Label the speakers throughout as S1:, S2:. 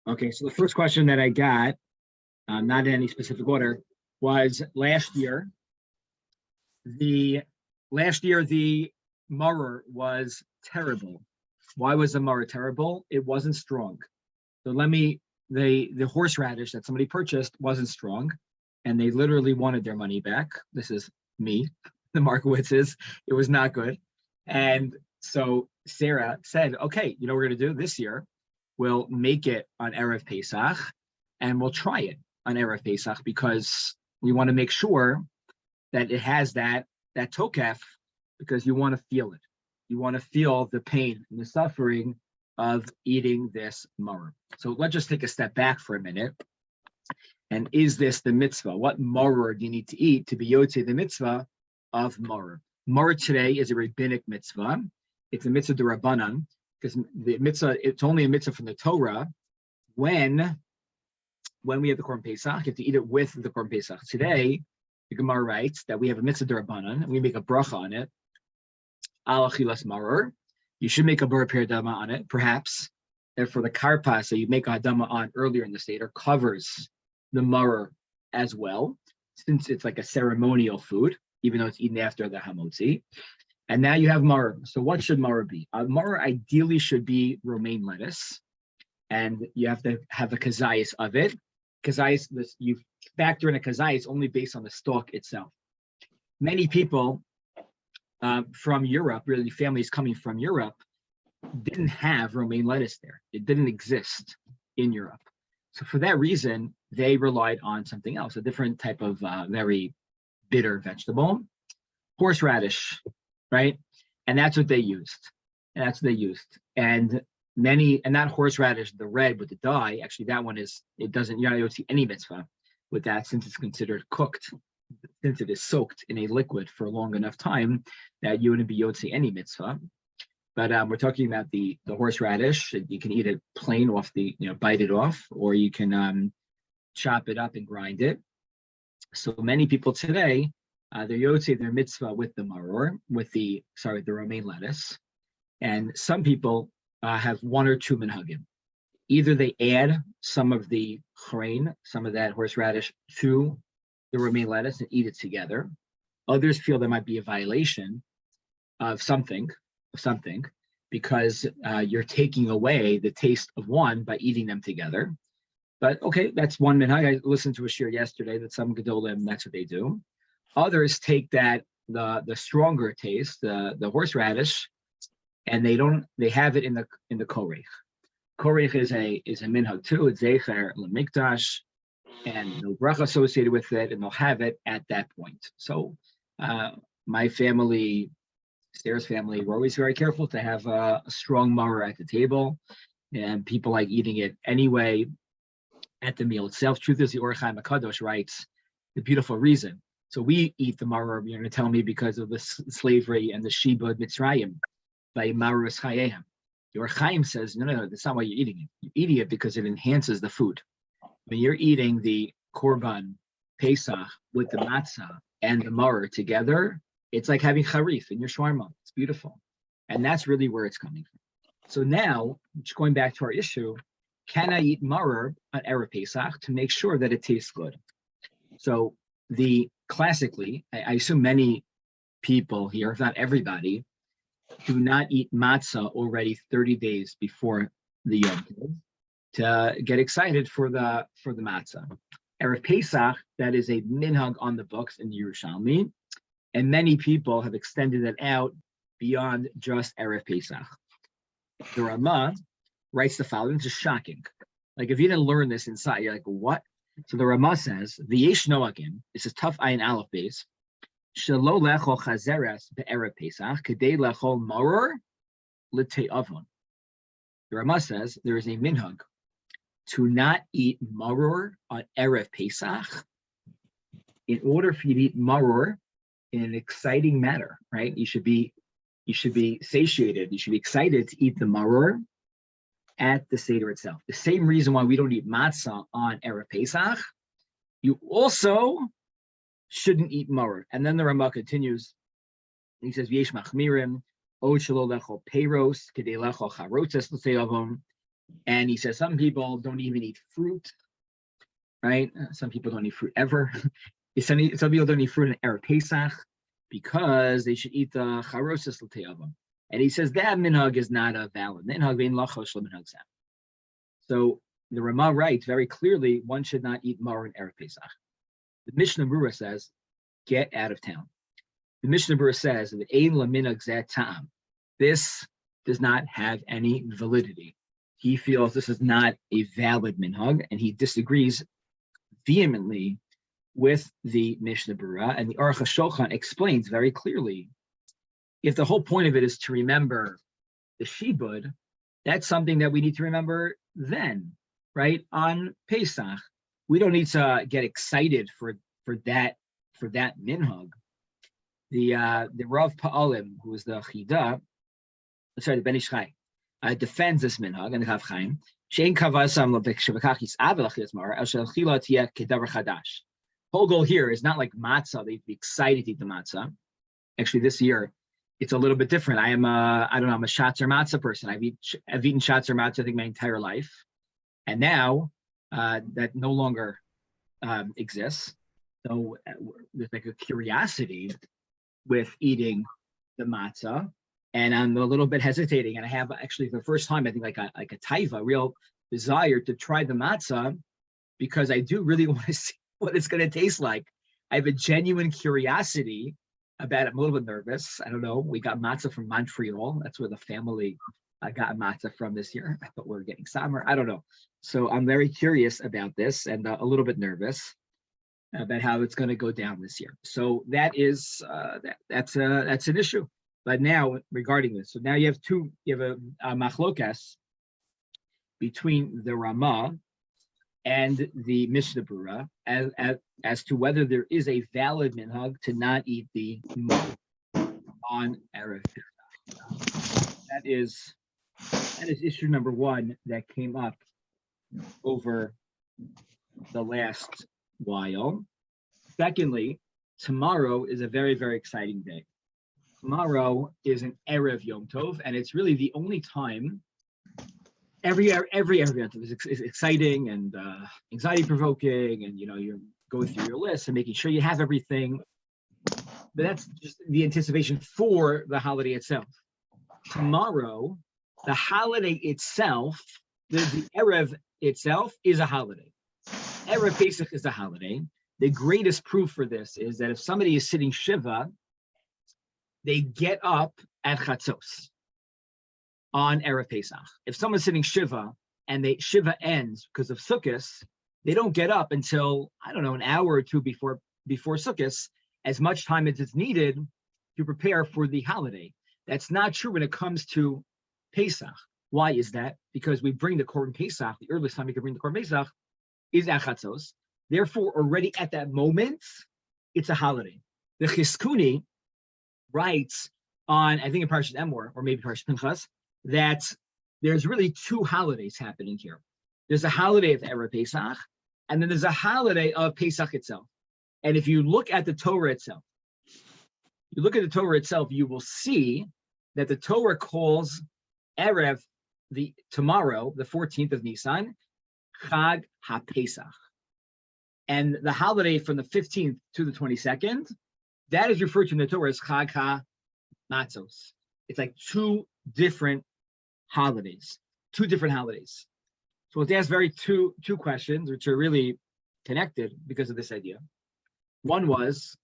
S1: Okay, so the first question that I got, not in any specific order, was last year. The maror was terrible. Why was the maror terrible? It wasn't strong. So the horseradish that somebody purchased wasn't strong, and they literally wanted their money back. This is me, the Markowitzes. It was not good. And so Sarah said, okay, you know what we're going to do this year? We'll make it on Erev Pesach, and we'll try it on Erev Pesach because we want to make sure that it has that tokef, because you want to feel it. You want to feel the pain and the suffering of eating this maror. So let's just take a step back for a minute. And is this the mitzvah? What maror do you need to eat to be yotze the mitzvah of maror? Maror today is a rabbinic mitzvah. It's a mitzvah d'Rabbanan, because the mitzvah, it's only a mitzvah from the Torah when we have the Korban Pesach. You have to eat it with the Korban Pesach. Today, the Gemara writes that we have a mitzvah d'Rabbanan, and we make a bracha on it. Al achilas maror. You should make a bar dama on it, perhaps. And for the karpas, so you make a dama on earlier in the Seder, covers the maror as well, since it's like a ceremonial food, even though it's eaten after the hamotzi. And now you have maror. So what should maror be? Maror ideally should be romaine lettuce, and you have to have a kazayas of it. Kazayas, you factor in a kazayas only based on the stalk itself. Many people from Europe, really families coming from Europe, didn't have romaine lettuce there. It didn't exist in Europe. So for that reason, they relied on something else, a different type of very bitter vegetable, horseradish, right? And that's what they used. And that horseradish, the red with the dye, actually that one is, you don't see any mitzvah with that, since it's considered cooked, since it is soaked in a liquid for a long enough time that you wouldn't be yotze any mitzvah. But we're talking about the horseradish. You can eat it plain off bite it off, or you can chop it up and grind it. So many people today, they're yotze their mitzvah with the maror, the romaine lettuce. And some people have one or two minhagim. Either they add some of the chrein, some of that horseradish, to the romaine lettuce and eat it together. Others feel there might be a violation of something, because you're taking away the taste of one by eating them together. But okay, that's one minhag. I listened to a shiur yesterday that some gedolim, that's what they do. Others take that the stronger taste, the horseradish, and they have it in the korech. Korech is a minhag too. It's zecher lemikdash, and no bracha associated with it, and they'll have it at that point. So my family, Sarah's family, we're always very careful to have a strong maror at the table, and people like eating it anyway at the meal itself. Truth is, the Or Chaim HaKadosh writes the beautiful reason. So we eat the maror, you're going to tell me, because of the slavery and the shibud Mitzrayim by marus chayehem. The Or Chaim says, no, that's not why you're eating it. You're eating it because it enhances the food. When you're eating the korban pesach with the matzah and the maror together, it's like having charif in your shawarma. It's beautiful. And that's really where it's coming from. So now, just going back to our issue, can I eat maror on Erev Pesach to make sure that it tastes good? So classically, I assume many people here, if not everybody, do not eat matzah already 30 days before the Yom Tov to get excited for the matzah. Erev Pesach, that is a minhag on the books in the Yerushalmi, and many people have extended it out beyond just Erev Pesach. The Ramah writes the following, which is shocking. Like, if you didn't learn this inside, you're like, what? So the Ramah says, V'yesh noagim, this is tough ayin aleph base, shelo lechol chazeres be'erev Pesach, kedei lechol maror l'te'avon. The Ramah says there is a minhag to not eat maror on Erev Pesach in order for you to eat maror in an exciting manner, right? You should be satiated. You should be excited to eat the maror at the Seder itself. The same reason why we don't eat matzah on Erev Pesach, you also shouldn't eat maror. And then the Ramah continues. He says, "V'yesh machmirim od shelo lechol peiros kedei lechol charotzes l'te'avon." And he says some people don't even eat fruit, right? Some people don't eat fruit ever. Some people don't eat fruit in Erev Pesach because they should eat the charosas l'te'avim. And he says that minhag is not a valid minhag. Vein lachosh leminhag sam. So the Ramah writes very clearly one should not eat mar in Erev Pesach. The Mishnah Berurah says, get out of town. The Mishnah Berurah says that ein laminhag zeh ta'am. This does not have any validity. He feels this is not a valid minhag, and he disagrees vehemently with the Mishnah Berurah. And the Aruch HaShulchan explains very clearly, if the whole point of it is to remember the Shibud, that's something that we need to remember then, right? On Pesach. We don't need to get excited for that minhag. The Rav Pa'alim, who is the Chida, the Ben Ish Chai, defends this minhag and the Chav Chaim. Shein kavasam l'bekshevakachis avelachis mar el shelchila tia kedavar chadash. Whole goal here is not like matzah. They'd be excited to eat the matzah. Actually, this year it's a little bit different. I'm a shatzer matzah person. I've eaten shatzer matzah I think my entire life, and now that no longer exists. So there's like a curiosity with eating the matzah. And I'm a little bit hesitating. And I have actually for the first time, I think like a taiva, real desire to try the matzah because I do really want to see what it's going to taste like. I have a genuine curiosity about it. I'm a little bit nervous. I don't know. We got matzah from Montreal. That's where the family got matzah from this year. I thought we were getting summer. I don't know. So I'm very curious about this and a little bit nervous about how it's going to go down this year. So that is that's an issue. But now regarding this, so now you have a machlokas between the Ramah and the Mishnah Berurah as to whether there is a valid minhag to not eat the mar on Erev Pesach. That is issue number one that came up over the last while. Secondly, tomorrow is a very, very exciting day. Tomorrow is an Erev Yom Tov, and it's really the only time. Every Yom Tov is exciting and anxiety-provoking, and you're going through your list and making sure you have everything. But that's just the anticipation for the holiday itself. Tomorrow, the holiday itself, the Erev itself is a holiday. Erev Pesach is a holiday. The greatest proof for this is that if somebody is sitting Shiva, they get up at Chatzos on Erev Pesach. If someone's sitting Shiva and Shiva ends because of Sukkos, they don't get up until, I don't know, an hour or two before Sukkos, as much time as it's needed to prepare for the holiday. That's not true when it comes to Pesach. Why is that? Because we bring the Korban Pesach, the earliest time we can bring the Korban Pesach is at Chatzos. Therefore, already at that moment, it's a holiday. The Chizkuni writes on, I think in Parashat Emor, or maybe Parashat Pinchas, that there's really two holidays happening here. There's a holiday of Erev Pesach, and then there's a holiday of Pesach itself. And if you look at the Torah itself, you will see that the Torah calls Erev, tomorrow, the 14th of Nisan, Chag HaPesach. And the holiday from the 15th to the 22nd, that is referred to in the Torah as Chag HaMatzos. It's like two different holidays. So let's ask two questions, which are really connected because of this idea. One was,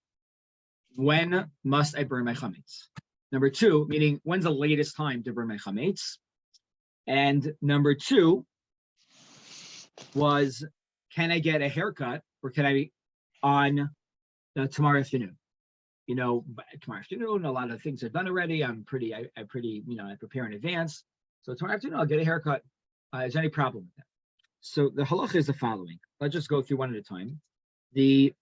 S1: when must I burn my chametz? Number two, meaning when's the latest time to burn my chametz? And number two was, can I get a haircut or can I on tomorrow afternoon? Tomorrow afternoon, a lot of things are done already. I prepare in advance. So tomorrow afternoon, I'll get a haircut. Is there any problem with that? So the halacha is the following. Let's just go through one at a time. The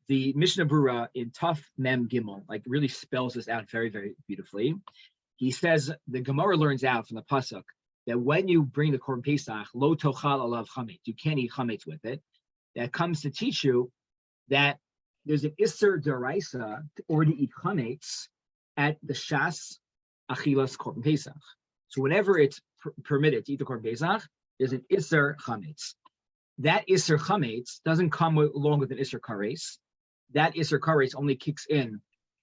S1: Mishnah Berurah in Taf Mem Gimel really spells this out very, very beautifully. He says the Gemara learns out from the pasuk that when you bring the Korban Pesach, lo tochal alav chametz, you can't eat chametz with it. That comes to teach you that there's an Isser Deraisa to already eat chametz at the Shas Achilas Korban Pesach. So whenever it's permitted to eat the Korban Pesach, there's an Isser Chametz. That Isser Chametz doesn't come along with an Isser Kares. That Isser Kares only kicks in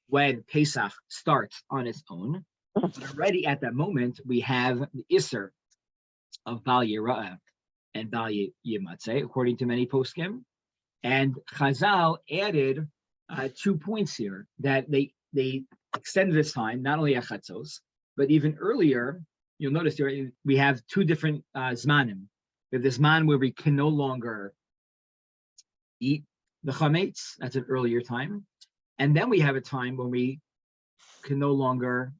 S1: when Pesach starts on its own. But already at that moment, we have the Isser of Bal Yera'ah and Bal Yimatzeh, according to many poskim. And Chazal added 2 points here, that they extended this time, not only at Chatzos, but even earlier. You'll notice here we have 2 different zmanim. We have this zman where we can no longer eat the chametz. That's an earlier time. And then we have a time when we can no longer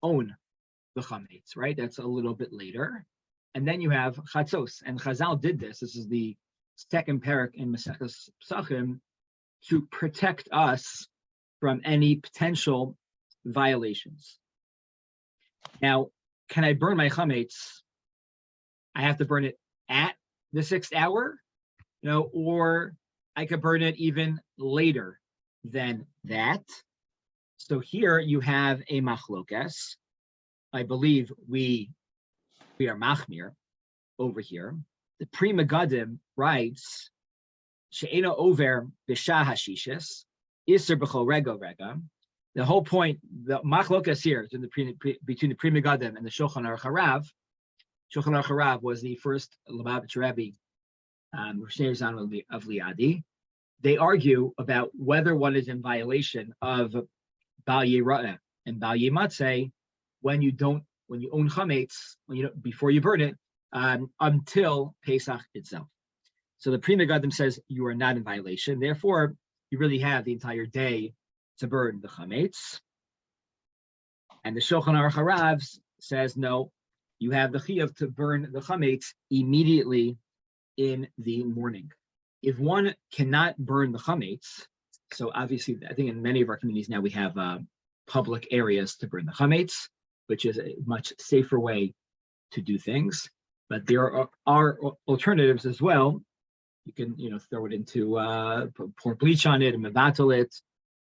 S1: own the chametz, right? That's a little bit later. And then you have chatzos. And Chazal did this. This is the second parak in Maseches Psachim, to protect us from any potential violations. Now, can I burn my chametz? I have to burn it at the 6th hour, or I could burn it even later than that. So here you have a machlokas. I believe we are machmir over here. The Pri Megadim writes, she'ena over b'shah hashishis, iser b'chol rega rega. The whole point, the machlokas here is between the Pri Megadim and the Shulchan Aruch Harav. Shulchan Aruch Harav was the first Lubavitch Rabbi of Liadi. They argue about whether one is in violation of Bal Yera'ah and Bal Yimatzeh when you own chametz, before you burn it, until Pesach itself. So the Pri Megadim says you are not in violation. Therefore, you really have the entire day to burn the chametz. And the Shulchan Aruch Harav says no, you have the chiyuv to burn the chametz immediately in the morning. If one cannot burn the chametz, so obviously I think in many of our communities now we have public areas to burn the chametz, which is a much safer way to do things. But there are alternatives as well. You can throw it into pour bleach on it and mevatel it,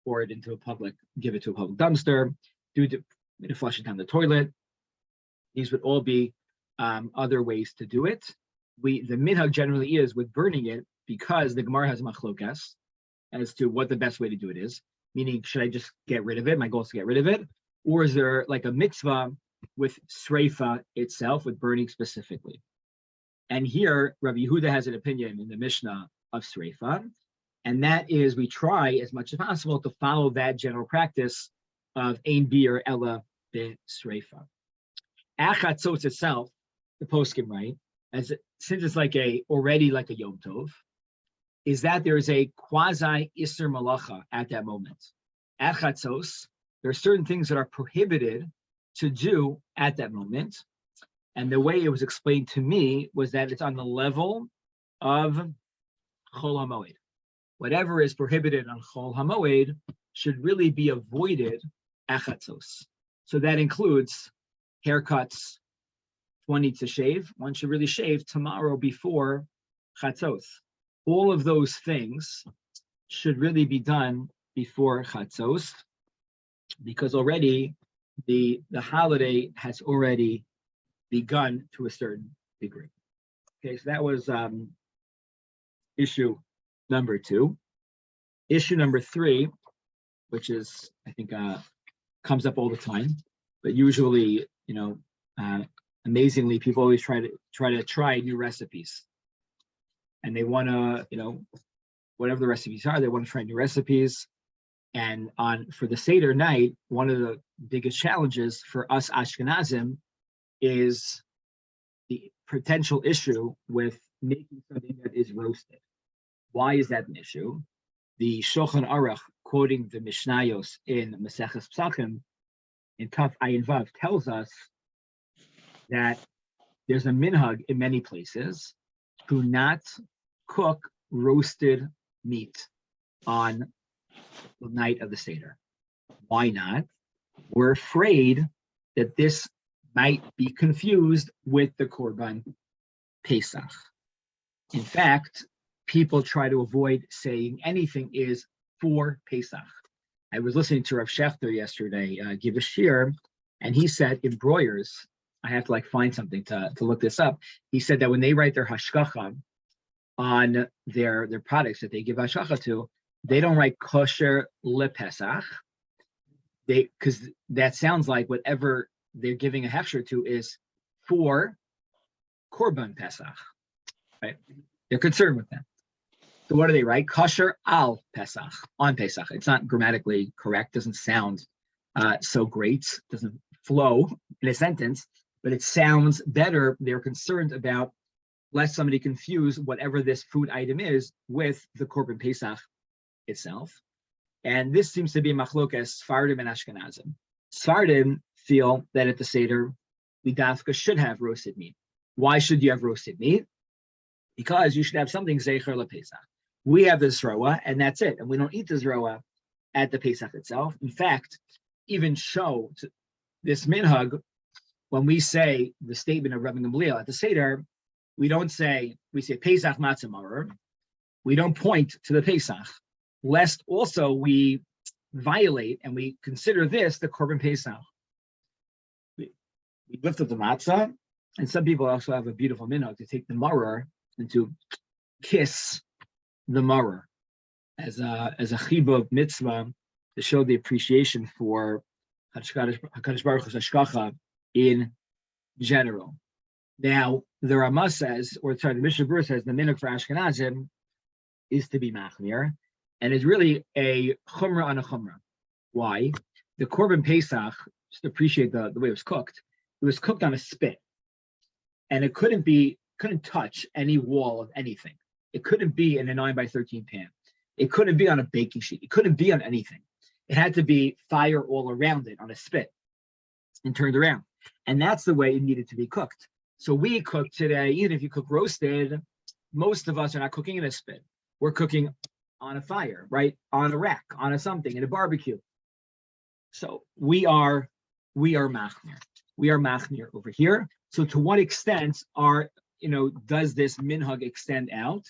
S1: pour it into give it to a public dumpster, flush it down the toilet. These would all be other ways to do it. The minhag generally is with burning it, because the Gemara has machlokas as to what the best way to do it is. Meaning, should I just get rid of it? My goal is to get rid of it, or is there like a mitzvah with sreifa itself, with burning specifically? And here, Rabbi Yehuda has an opinion in the Mishnah of sreifa, and that is we try as much as possible to follow that general practice of ein bir ella be sreifa. Achatzos itself, the poskim write, since it's already like a Yom Tov, is that there is a quasi Isser Malacha at that moment. At Chatzos, there are certain things that are prohibited to do at that moment. And the way it was explained to me was that it's on the level of Chol HaMoed. Whatever is prohibited on Chol HaMoed should really be avoided at Chatzos. So that includes haircuts. One needs to shave. One should really shave tomorrow before Chatzos. All of those things should really be done before Chatzos, because already the holiday has already begun to a certain degree. Okay, so that was issue number 2. Issue number 3, which is, I think, comes up all the time, but usually, amazingly, people always try to try new recipes. And they want to, whatever the recipes are, they want to try new recipes. And for the Seder night, one of the biggest challenges for us Ashkenazim is the potential issue with making something that is roasted. Why is that an issue? The Shulchan Aruch, quoting the Mishnayos in Maseches Psachim, in Kaf Ayin Vav, tells us that there's a minhag in many places to not cook roasted meat on the night of the Seder. Why not? We're afraid that this might be confused with the Korban Pesach. In fact, people try to avoid saying anything is for Pesach. I was listening to Rav Shechter yesterday give a shiur, and he said in broilers, I have to like find something to look this up. He said that when they write their hashgacha on their products that they give hashgacha to, they don't write kosher lepesach. Because that sounds like whatever they're giving a hechsher to is for korban pesach, right? They're concerned with that. So what do they write? Kosher al pesach, on pesach. It's not grammatically correct. Doesn't sound so great. Doesn't flow in a sentence, but it sounds better. They're concerned about lest somebody confuse whatever this food item is with the korban pesach itself. And this seems to be machlokas Sfardim and Ashkenazim. Sfardim feel that at the Seder, we dafka should have roasted meat. Why should you have roasted meat? Because you should have something zecher lePesach. We have the zroa, and that's it. And we don't eat the zroa at the Pesach itself. In fact, even show this minhag, when we say the statement of Rabbi Gamliel at the Seder, we say Pesach matzah maror. We don't point to the Pesach, lest also we violate and we consider this the korban Pesach. We lift up the matzah, and some people also have a beautiful minhag to take the maror and to kiss the maror as a chibah mitzvah to show the appreciation for Hakadosh Baruch Hu's hashgacha in general. Now, the Ramah says, the Mishnah Berurah says, the minhag for Ashkenazim is to be machmir, and it's really a chumrah on a chumrah. Why? The korban Pesach, just to appreciate the way it was cooked on a spit, and it couldn't touch any wall of anything. It couldn't be in a 9x13 pan. It couldn't be on a baking sheet. It couldn't be on anything. It had to be fire all around it on a spit and turned around. And that's the way it needed to be cooked. So we cook today, even if you cook roasted, most of us are not cooking in a spit. We're cooking on a fire, right? On a rack, on a something, in a barbecue. So we are machmir. We are machmir over here. So to what extent does this minhag extend out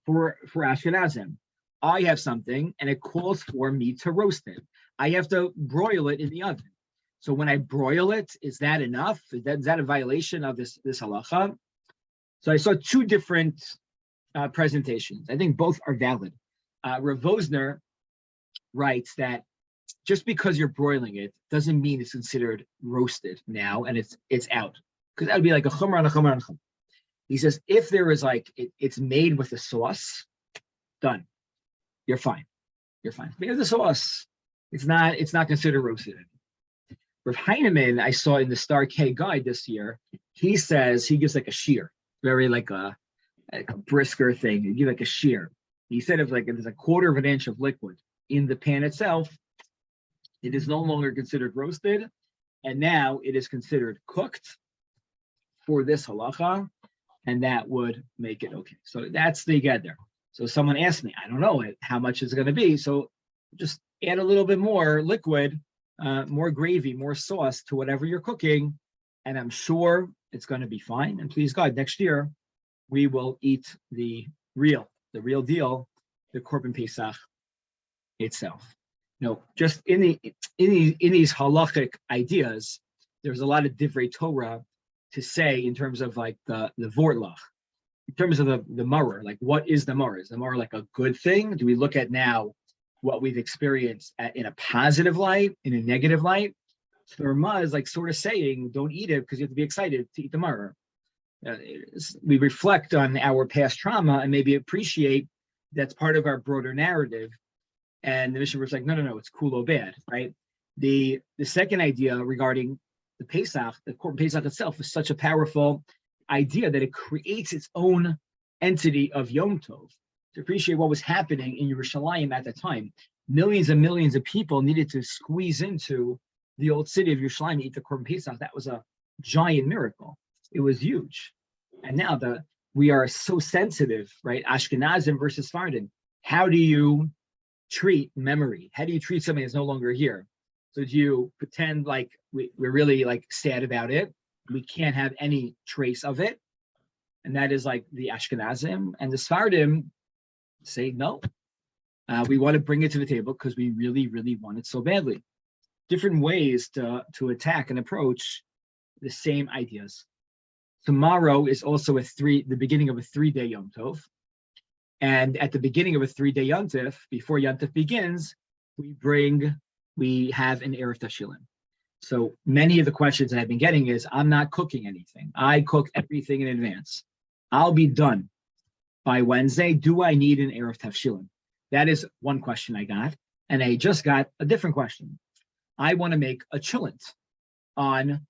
S1: for Ashkenazim? I have something and it calls for me to roast it. I have to broil it in the oven. So when I broil it, is that enough? Is that a violation of this halacha? So I saw two different presentations. I think both are valid. Rav Vosner writes that just because you're broiling it doesn't mean it's considered roasted now and it's out, because that would be like a chumrah and a chumrah and a chumrah. He says if there is it's made with a sauce, done, you're fine. You're fine. Because the sauce, it's not considered roasted. Rav Heinemann, I saw in the Star K guide this year, he says he gives like a shiur, very like a brisker thing. He gives like a shiur. He said if there's a quarter of an inch of liquid in the pan itself, it is no longer considered roasted, and now it is considered cooked for this halacha, and that would make it okay. So that's the get there. So someone asked me, I don't know how much is it going to be. So just add a little bit more liquid, more gravy, more sauce to whatever you're cooking, and I'm sure it's going to be fine. And please God, next year we will eat the real deal, the korban Pesach itself. Just in these halachic ideas, there's a lot of divrei Torah to say in terms of like the vortlach, in terms of the maror. Like, what is the maror? Is the maror like a good thing? Do we look at now what we've experienced in a positive light, in a negative light? So the Ramah is like sort of saying, don't eat it because you have to be excited to eat the maror. We reflect on our past trauma and maybe appreciate that's part of our broader narrative. And the Mishnah was like, no, it's cool or bad, right? The second idea regarding the Pesach, the korban Pesach itself, is such a powerful idea that it creates its own entity of Yom Tov. To appreciate what was happening in Yerushalayim at the time, millions and millions of people needed to squeeze into the old city of Yerushalayim to eat the korban Pesach. That was a giant miracle. It was huge. And now we are so sensitive, right? Ashkenazim versus Sfardim. How do you treat memory? How do you treat something that's no longer here? So do you pretend like we're really like sad about it? We can't have any trace of it. And that is like the Ashkenazim. And the Sfardim say, no, we want to bring it to the table because we really, really want it so badly. Different ways to attack and approach the same ideas. Tomorrow is also the beginning of a 3-day Yom Tov. And at the beginning of a 3-day Yom Tov, before Yom Tov begins, we have an Erev Tashilin. So many of the questions that I've been getting is, I'm not cooking anything. I cook everything in advance. I'll be done by Wednesday. Do I need an Erev Tashilin? That is one question I got. And I just got a different question. I want to make a chillent on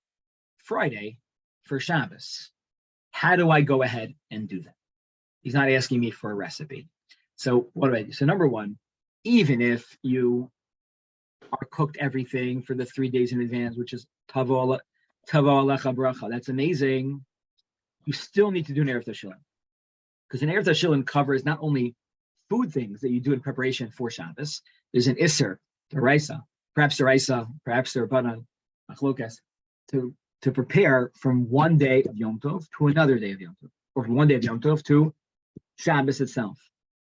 S1: Friday for Shabbos. How do I go ahead and do that? He's not asking me for a recipe. So what do I do? So number one, even if you are cooked everything for the 3 days in advance, which is tavo alecha bracha, that's amazing. You still need to do an Erev Tashilin, because an Erev Tashilin covers not only food things that you do in preparation for Shabbos. There's an Isser, Deraisa, perhaps Rabbanan, Machlokas, to prepare from one day of Yom Tov to another day of Yom Tov, or from one day of Yom Tov to Shabbos itself.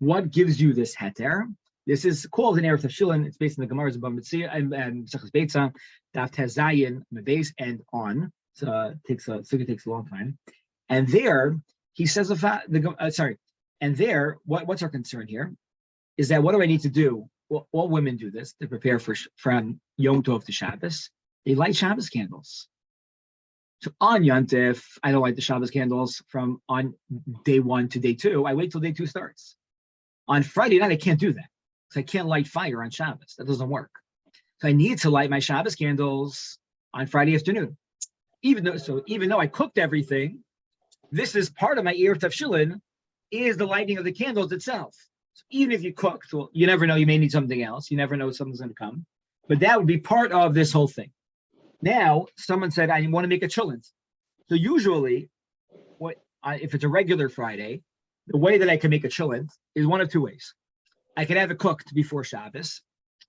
S1: What gives you this heter? This is called an Erev Tashilin. It's based on the Gemara's Bava Metzia and Mesechus Beitza, Daf Tezayin, Mebez, and on. So it takes a long time. And there he says and there, what's our concern here is that what do I need to do? Well, all women do this to prepare from Yom Tov to Shabbos. They light Shabbos candles. So on Yom Tov, I don't light the Shabbos candles from on day 1 to day 2. I wait till day 2 starts. On Friday night, I can't do that because I can't light fire on Shabbos. That doesn't work. So I need to light my Shabbos candles on Friday afternoon. Even though I cooked everything, this is part of my Erev Tashilin, is the lighting of the candles itself. So even if you cooked, well, you never know, you may need something else. You never know something's going to come. But that would be part of this whole thing. Now, someone said, I want to make a chillent. So usually, if it's a regular Friday, the way that I can make a chillent is one of two ways. I can have it cooked before Shabbos.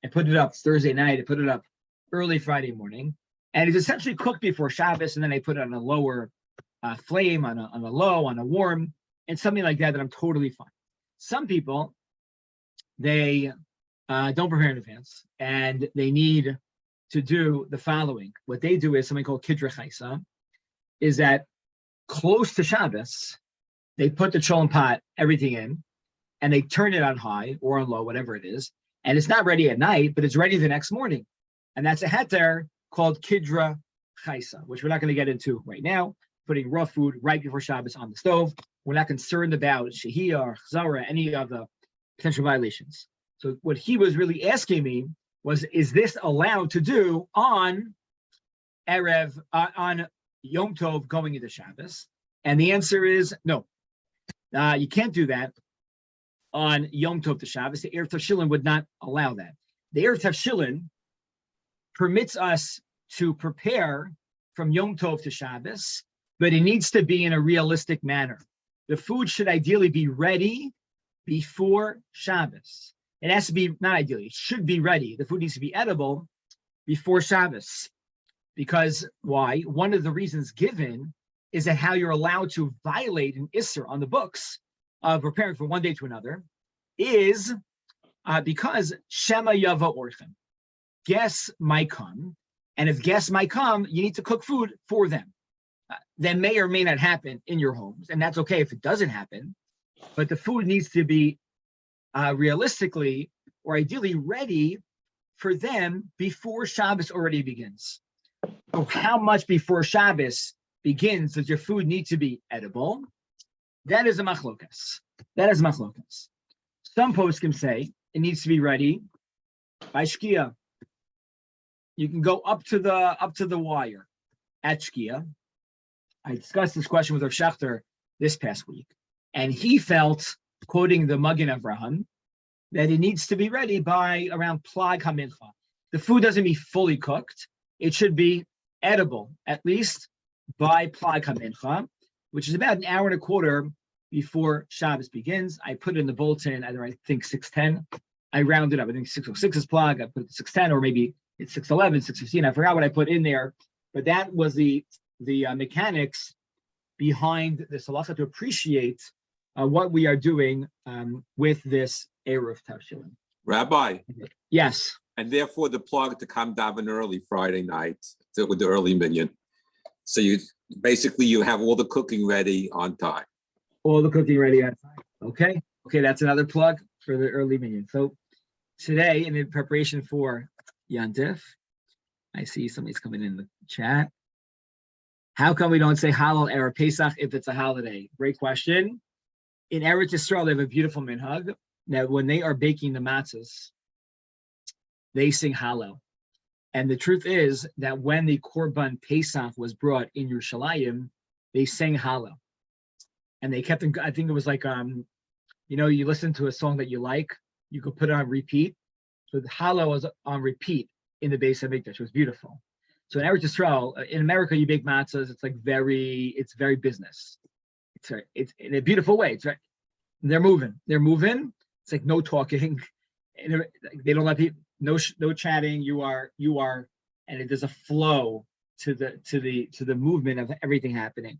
S1: I put it up Thursday night. I put it up early Friday morning. And it's essentially cooked before Shabbos, and then I put it on a lower flame, on a low, on a warm, and something like that I'm totally fine. Some people, they don't prepare in advance, and they need to do the following. What they do is something called Kidra Chaisa, is that close to Shabbos, they put the cholent pot, everything in, and they turn it on high or on low, whatever it is, and it's not ready at night, but it's ready the next morning. And that's a heter called Kidra Chaisa, which we're not going to get into right now, putting raw food right before Shabbos on the stove. We're not concerned about Shiur, Chazara, any of the potential violations. So what he was really asking me was, is this allowed to do on on Yom Tov going into Shabbos? And the answer is no. You can't do that on Yom Tov to Shabbos. The Erev Tashilin would not allow that. The Erev Tashilin permits us to prepare from Yom Tov to Shabbos, but it needs to be in a realistic manner. The food should ideally be ready before Shabbos. It has to be, not ideally, it should be ready. The food needs to be edible before Shabbos. Because why? One of the reasons given is that how you're allowed to violate an Isser on the books of preparing from one day to another is because Shema Yava Orchem. Guests might come, and if guests might come, you need to cook food for them. That may or may not happen in your homes, and that's okay if it doesn't happen, but the food needs to be realistically or ideally ready for them before Shabbos already begins. So how much before Shabbos begins does your food need to be edible? That is a machlokas. Some poskim say it needs to be ready by shkia. You can go up to the wire at shkia. I discussed this question with Rav Schechter this past week, and he felt, quoting the Magen Avraham, that it needs to be ready by around Plag HaMincha. The food doesn't be fully cooked. It should be edible, at least by Plag HaMincha, which is about an hour and a quarter before Shabbos begins. I put it in the bulletin, either I think 6:10. I rounded up. I think 6:06 is Plag. I put it 6:10, or maybe it's 6:11, 6:15. I forgot what I put in there, but that was the mechanics behind this halacha to appreciate what we are doing with this Erev Tashilin.
S2: Rabbi.
S1: Yes.
S2: And therefore the plug to come daven early Friday night with the early minyan. So you have all the cooking ready on time.
S1: All the cooking ready on time. Okay. Okay, that's another plug for the early minion. So today, in preparation for Yantif, I see somebody's coming in the chat. How come we don't say Halal Erev Pesach if it's a holiday? Great question. In Eretz Yisrael, they have a beautiful minhag. Now, when they are baking the matzahs, they sing Halal. And the truth is that when the Korban Pesach was brought in Yerushalayim, they sang Halal. And they kept, I think it was like, you listen to a song that you like, you could put it on repeat. So the Halal was on repeat in the Beis HaMikdash. It was beautiful. So in Eretz Yisrael, in America, you bake matzahs. It's very business. It's in a beautiful way. They're moving. It's like no talking. They don't let people, no chatting. You are, and there's a flow to the movement of everything happening.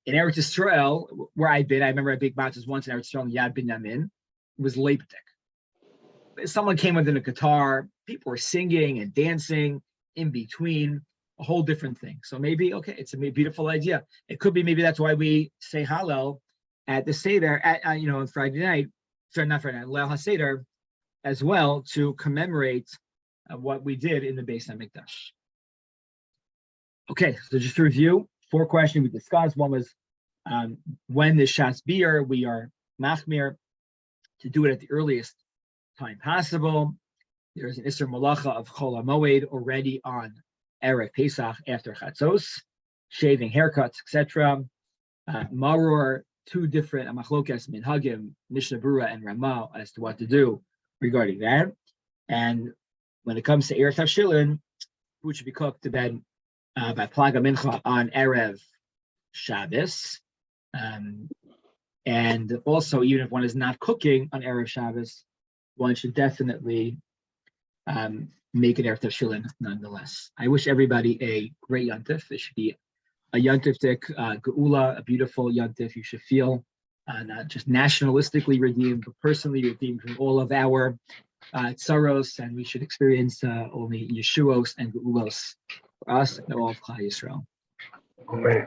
S1: In Eretz Yisrael, where I've been, I remember I baked matzahs once in Eretz Yisrael in Yad Binyamin. It was leipdik. Someone came with a guitar. People were singing and dancing in between, a whole different thing. So maybe, okay, it's a beautiful idea. It could be maybe that's why we say Hallel at the Seder on Friday night, not Friday night, Leil HaSeder, as well, to commemorate what we did in the Beis HaMikdash. Okay, so just to review, 4 questions we discussed. One was when the Shas Beer, we are machmir to do it at the earliest time possible. There's an Isser Malacha of Chol HaMoed already on Erev Pesach after Chatzos, shaving, haircuts, etc. Maror, 2 different machlokas minhagim, Mishnah Berurah and Ramah, as to what to do regarding that. And when it comes to Erev Tavshilin, food should be cooked to bed by Plaga Mincha on Erev Shabbos. And also, even if one is not cooking on Erev Shabbos, one should definitely make an Erev Tavshilin nonetheless. I wish everybody a great Yantif. It should be a Yantiftik Geula, a beautiful Yantif. You should feel not just nationalistically redeemed, but personally redeemed from all of our tsaros, and we should experience only Yeshuos and Geulos for us and all of Klal Yisrael.
S3: Amen.